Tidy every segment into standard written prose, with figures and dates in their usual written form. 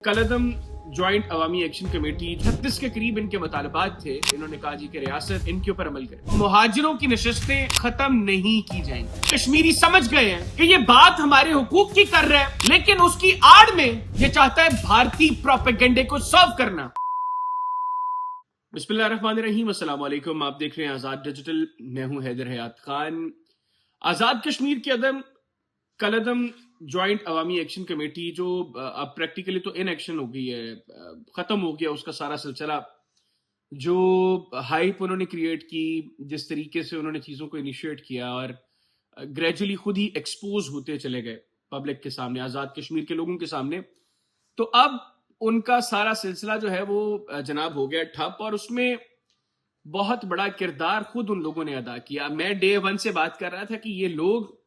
कलदम joint अवामी action committee 36 के करीब इनके मुतालबात थे। इन्होंने कहा जी कि रियासत इनके ऊपर अमल करे, मुहाजिरों की नशस्तें खत्म नहीं की जाएंगी। कश्मीरी समझ गए हैं कि ये बात हमारे हुकूक की कर रहा है, लेकिन उसकी आड़ में ये चाहता है भारतीय प्रोपेगेंडे को सर्व करना। बिस्मिल्लाहिर्रहमानिर्रहीम, अस्सलाम वालेकुम। आप देख रहे हैं आजाद डिजिटल, मैं हूं हैदर हयात खान। आजाद कश्मीर के अदम कलदम ज्वाइंट अवामी एक्शन कमेटी जो अब प्रैक्टिकली तो इन एक्शन हो गई है, खत्म हो गया उसका सारा सिलसिला। जो हाइप उन्होंने क्रिएट की, जिस तरीके से उन्होंने चीजों को इनिशिएट किया और ग्रेजुअली खुद ही एक्सपोज होते चले गए पब्लिक के सामने, आजाद कश्मीर के लोगों के सामने, तो अब उनका सारा सिलसिला जो है वो जनाब हो गया ठप। और उसमें बहुत बड़ा किरदार खुद उन लोगों ने अदा किया। मैं डे वन से बात कर रहा था कि ये लोग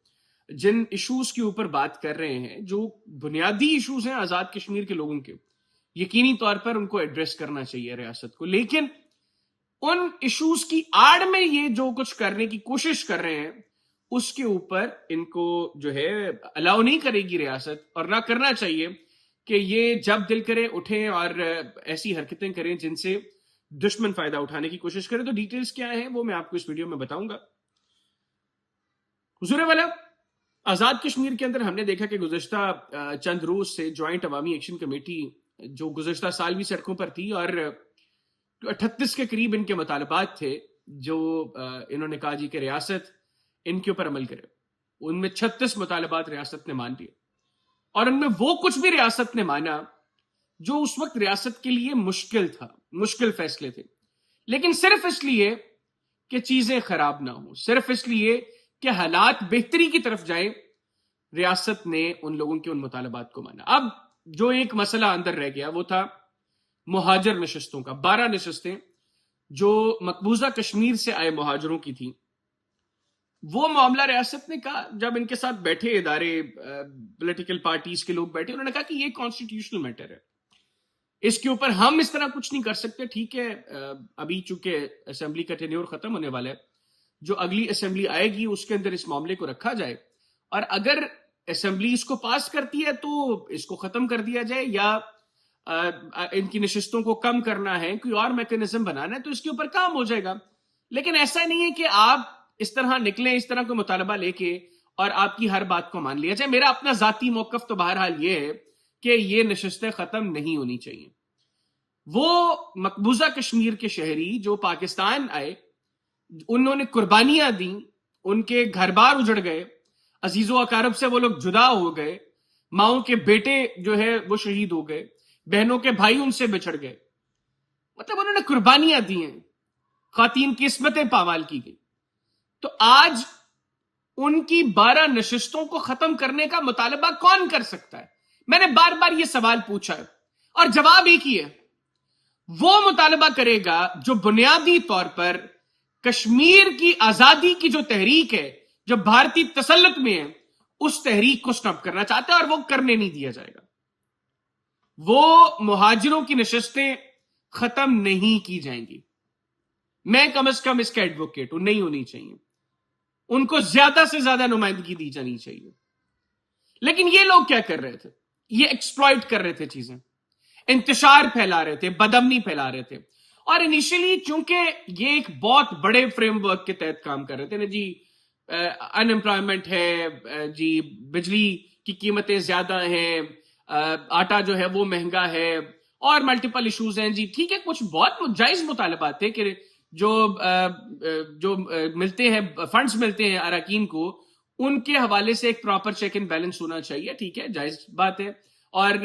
जिन इश्यूज के ऊपर बात कर रहे हैं, जो बुनियादी इश्यूज हैं आजाद कश्मीर के लोगों के, यकीनी तौर पर उनको एड्रेस करना चाहिए रियासत को, लेकिन उन इश्यूज की आड़ में ये जो कुछ करने की कोशिश कर रहे हैं उसके ऊपर इनको जो है अलाउ नहीं करेगी रियासत, और ना करना चाहिए कि ये जब दिल करे उठें और ऐसी हरकतें करें जिनसे दुश्मन फायदा उठाने की कोशिश करे। तो डिटेल्स क्या है वो मैं आपको इस वीडियो में बताऊंगा। हुजूर वाला, आजाद कश्मीर के अंदर हमने देखा कि गुज़श्ता चंद रोज से ज्वाइंट अवामी एक्शन कमेटी जो गुज़श्ता साल भी सड़कों पर थी, और 38 के करीब इनके मुतालबात थे जो इन्होंने कहा जी कि रियासत इनके ऊपर अमल करे। उनमें 36 मुतालबात रियासत ने मान लिए, और उनमें वो कुछ भी रियासत ने माना जो उस वक्त रियासत के लिए मुश्किल था, मुश्किल फैसले थे, लेकिन सिर्फ इसलिए कि चीजें खराब ना हो, सिर्फ इसलिए कि हालात बेहतरी की तरफ जाए, रियासत ने उन लोगों के उन मुतालबात को माना। अब जो एक मसला अंदर रह गया वो था मुहाजिर नशस्तों का। 12 नशस्तें जो मकबूजा कश्मीर से आए मुहाजिरों की थी, वो मामला रियासत ने कहा, जब इनके साथ बैठे इदारे, पॉलिटिकल पार्टीज के लोग बैठे, उन्होंने कहा कि ये कॉन्स्टिट्यूशनल मैटर है, इसके ऊपर हम इस तरह कुछ नहीं कर सकते। ठीक है, अभी चूंकि असेंबली का टेन्योर खत्म होने वाला है, जो अगली असेंबली आएगी उसके अंदर इस मामले को रखा जाए, और अगर असेंबली इसको पास करती है तो इसको खत्म कर दिया जाए, या इनकी नशिस्तों को कम करना है, कोई और मैकेनिज्म बनाना है, तो इसके ऊपर काम हो जाएगा। लेकिन ऐसा नहीं है कि आप इस तरह निकले, इस तरह कोई मुतालबा लेके और आपकी हर बात को मान लिया जाए। मेरा अपना जाती मौकफ तो बहरहाल ये है कि ये नशिस्तें खत्म नहीं होनी चाहिए। वो मकबूजा कश्मीर के शहरी जो पाकिस्तान आए, उन्होंने कुर्बानियां दी, उनके घर बार उजड़ गए, अजीजों अकारब से वो लोग जुदा हो गए, माओ के बेटे जो है वो शहीद हो गए, बहनों के भाई उनसे बिछड़ गए, मतलब उन्होंने कुर्बानियां दी हैं, खातीन की किस्मतें पामाल की गई। तो आज उनकी 12 नशिस्तों को खत्म करने का मुतालबा कौन कर सकता है? मैंने बार बार यह सवाल पूछा है और जवाब एक ही है, वो मुतालबा करेगा जो बुनियादी तौर पर कश्मीर की आजादी की जो तहरीक है, जो भारतीय तसल्लुत में है, उस तहरीक को स्टॉप करना चाहता है, और वो करने नहीं दिया जाएगा। वो मुहाजिरों की नशिस्तें खत्म नहीं की जाएंगी। मैं कम से कम इसका एडवोकेट हूं, नहीं होनी चाहिए, उनको ज्यादा से ज्यादा नुमाइंदगी दी जानी चाहिए। लेकिन ये लोग क्या कर रहे थे? ये एक्सप्लॉइट कर रहे थे चीजें, इंतशार फैला रहे थे, बदअमनी फैला रहे थे। और इनिशियली चूंकि ये एक बहुत बड़े फ्रेमवर्क के तहत काम कर रहे थे ना जी, अनएम्प्लॉयमेंट है जी, बिजली की कीमतें ज्यादा हैं, आटा जो है वो महंगा है, और मल्टीपल इश्यूज हैं जी। ठीक है, कुछ बहुत जायज मुतालबात थे कि जो मिलते हैं, फंड्स मिलते हैं अरकान को, उनके हवाले से एक प्रॉपर चेक एंड बैलेंस होना चाहिए। ठीक है, जायज बात है। और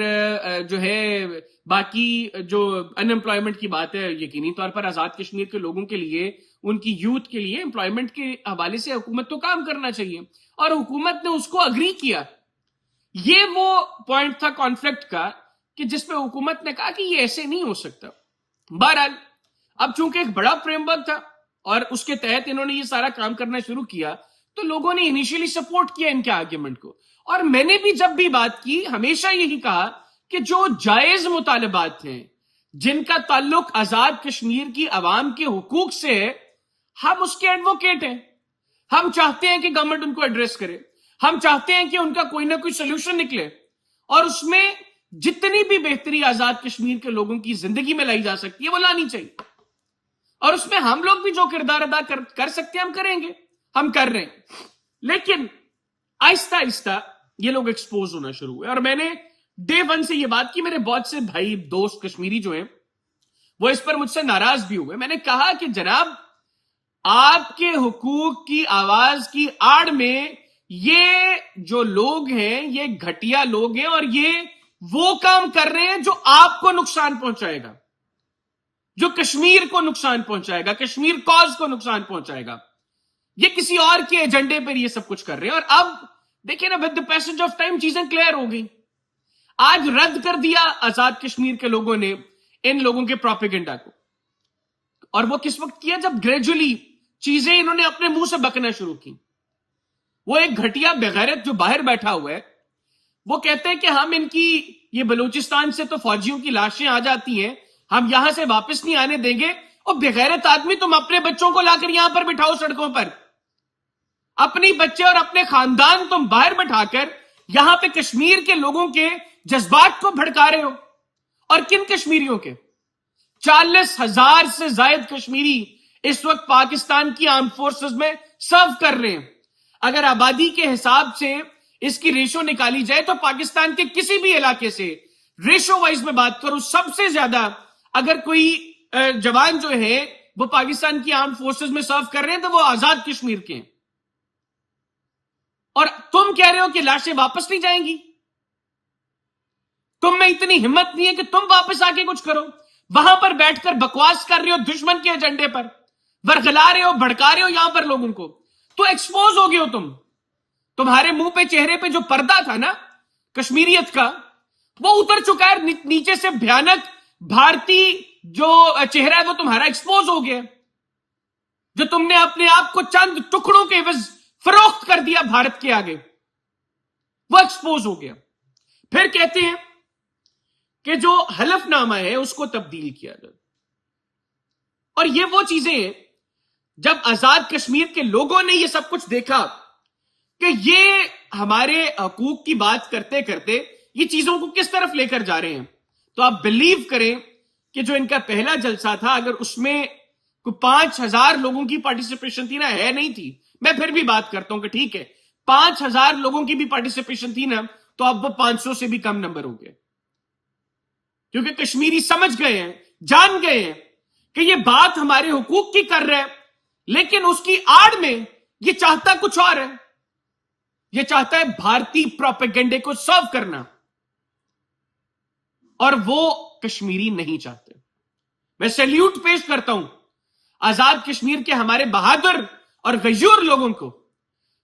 जो है बाकी जो अनएम्प्लॉयमेंट की बात है, यकीनी तौर पर आजाद कश्मीर के लोगों के लिए, उनकी यूथ के लिए एम्प्लॉयमेंट के हवाले से हुकूमत को काम करना चाहिए, और हुकूमत ने उसको अग्री किया। ये वो पॉइंट था कॉन्फ्लिक्ट का कि जिसमें हुकूमत ने कहा कि ये ऐसे नहीं हो सकता। बहरहाल अब चूंकि एक बड़ा फ्रेमवर्क था और उसके तहत इन्होंने ये सारा काम करना शुरू किया, तो लोगों ने इनिशियली सपोर्ट किया इनके आर्ग्यूमेंट को। और मैंने भी जब भी बात की हमेशा यही कहा कि जो जायज मुतालबात हैं, जिनका ताल्लुक आजाद कश्मीर की आवाम के हुकूक से है, हम उसके एडवोकेट हैं। हम चाहते हैं कि गवर्नमेंट उनको एड्रेस करे, हम चाहते हैं कि उनका कोई ना कोई सोल्यूशन निकले, और उसमें جتنی بھی بہتری آزاد کشمیر کے لوگوں کی زندگی میں لائی جا سکتی ہے وہ لانی چاہیے، اور اس میں ہم لوگ بھی جو کردار ادا کر سکتے ہیں ہم کریں گے، ہم کر رہے ہیں۔ لیکن آہستہ آہستہ یہ لوگ ایکسپوز ہونا شروع ہوئے، اور میں نے ڈے ون سے یہ بات کی، میرے بہت سے بھائی دوست کشمیری جو ہیں وہ اس پر مجھ سے ناراض بھی ہوئے۔ میں نے کہا کہ جناب آپ کے حقوق کی آواز کی آڑ میں یہ جو لوگ ہیں یہ گھٹیا لوگ ہیں، اور یہ وہ کام کر رہے ہیں جو آپ کو نقصان پہنچائے گا، جو کشمیر کو نقصان پہنچائے گا، کشمیر کاز کو نقصان پہنچائے گا۔ یہ کسی اور کے ایجنڈے پر یہ سب کچھ کر رہے ہیں، اور اب دیکھیں نا with the passage of time چیزیں کلیئر ہو گئی۔ آج رد کر دیا آزاد کشمیر کے لوگوں نے ان لوگوں کے پروپیگنڈا کو، اور وہ کس وقت کیا؟ جب گریجولی چیزیں انہوں نے اپنے منہ سے بکنا شروع کی۔ وہ ایک گھٹیا بغیرت جو باہر بیٹھا ہوا ہے وہ کہتے ہیں کہ ہم ان کی یہ بلوچستان سے تو فوجیوں کی لاشیں آ جاتی ہیں، ہم یہاں سے واپس نہیں آنے دیں گے۔ اور بغیرت آدمی، تم اپنے بچوں کو لا کر یہاں پر بٹھاؤ سڑکوں پر، اپنی بچے اور اپنے خاندان تم باہر بٹھا کر یہاں پہ کشمیر کے لوگوں کے جذبات کو بھڑکا رہے ہو۔ اور کن کشمیریوں کے؟ 40,000 سے زائد کشمیری اس وقت پاکستان کی آرم فورسز میں سرو کر رہے ہیں۔ اگر آبادی کے حساب سے اس کی ریشو نکالی جائے تو پاکستان کے کسی بھی علاقے سے ریشو وائز میں بات کروں سب سے زیادہ اگر کوئی جوان جو ہے وہ پاکستان کی آرم فورسز میں سرو کر رہے ہیں تو وہ آزاد کشمیر کے ہیں۔ اور تم کہہ رہے ہو کہ لاشیں واپس نہیں جائیں گی؟ تم میں اتنی ہمت نہیں ہے کہ تم واپس آ کے کچھ کرو؟ وہاں پر بیٹھ کر بکواس کر رہے ہو دشمن کے ایجنڈے پر، ورغلا رہے ہو، بھڑکا رہے ہو یہاں پر لوگوں کو، تو ایکسپوز ہو گئے ہو تم۔ تمہارے منہ پہ چہرے پہ جو پردہ تھا نا کشمیریت کا وہ اتر چکا ہے، نیچے سے بھیانک بھارتی جو چہرہ ہے وہ تمہارا ایکسپوز ہو گیا، جو تم نے اپنے آپ کو چند ٹکڑوں کے عوض فروخت کر دیا بھارت کے آگے، وہ ایکسپوز ہو گیا۔ پھر کہتے ہیں کہ جو حلف نامہ ہے اس کو تبدیل کیا جائے، اور یہ وہ چیزیں ہیں جب آزاد کشمیر کے لوگوں نے یہ سب کچھ دیکھا کہ یہ ہمارے حقوق کی بات کرتے کرتے یہ چیزوں کو کس طرف لے کر جا رہے ہیں، تو آپ بلیو کریں کہ جو ان کا پہلا جلسہ تھا اگر اس میں کوئی 5,000 لوگوں کی پارٹیسپیشن تھی نا، ہے نہیں تھی، میں پھر بھی بات کرتا ہوں کہ ٹھیک ہے 5,000 لوگوں کی بھی پارٹیسپیشن تھی نا تو اب وہ 500 سے بھی کم نمبر ہو گئے، کیونکہ کشمیری سمجھ گئے ہیں، جان گئے ہیں کہ یہ بات ہمارے حقوق کی کر رہے ہیں، لیکن اس کی آڑ میں یہ چاہتا کچھ اور ہے، یہ چاہتا ہے بھارتی پروپیگنڈے کو سرو کرنا، اور وہ کشمیری نہیں چاہتے۔ میں سیلیوٹ پیش کرتا ہوں آزاد کشمیر کے ہمارے بہادر اور غیور لوگوں کو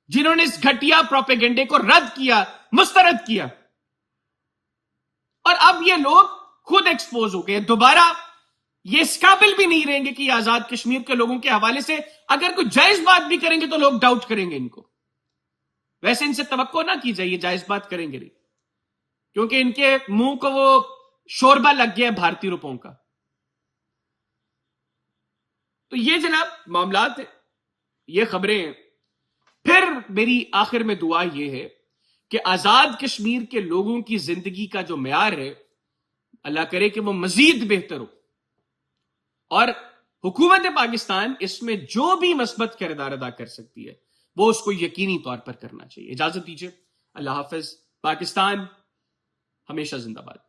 جنہوں نے اس گھٹیا پروپیگنڈے کو رد کیا، مسترد کیا، اور اب یہ لوگ خود ایکسپوز ہو گئے، دوبارہ یہ اس قابل بھی نہیں رہیں گے کہ یہ آزاد کشمیر کے لوگوں کے حوالے سے اگر کوئی جائز بات بھی کریں گے تو لوگ ڈاؤٹ کریں گے ان کو۔ ویسے ان سے توقع نہ کی جائے یہ جائز بات کریں گے نہیں، کیونکہ ان کے منہ کو وہ شوربہ لگ گیا ہے بھارتی روپوں کا۔ تو یہ جناب معاملات ہیں، یہ خبریں ہیں۔ پھر میری آخر میں دعا یہ ہے کہ آزاد کشمیر کے لوگوں کی زندگی کا جو معیار ہے اللہ کرے کہ وہ مزید بہتر ہو، اور حکومت پاکستان اس میں جو بھی مثبت کردار ادا کر سکتی ہے وہ اس کو یقینی طور پر کرنا چاہیے۔ اجازت دیجیے، اللہ حافظ۔ پاکستان ہمیشہ زندہ باد۔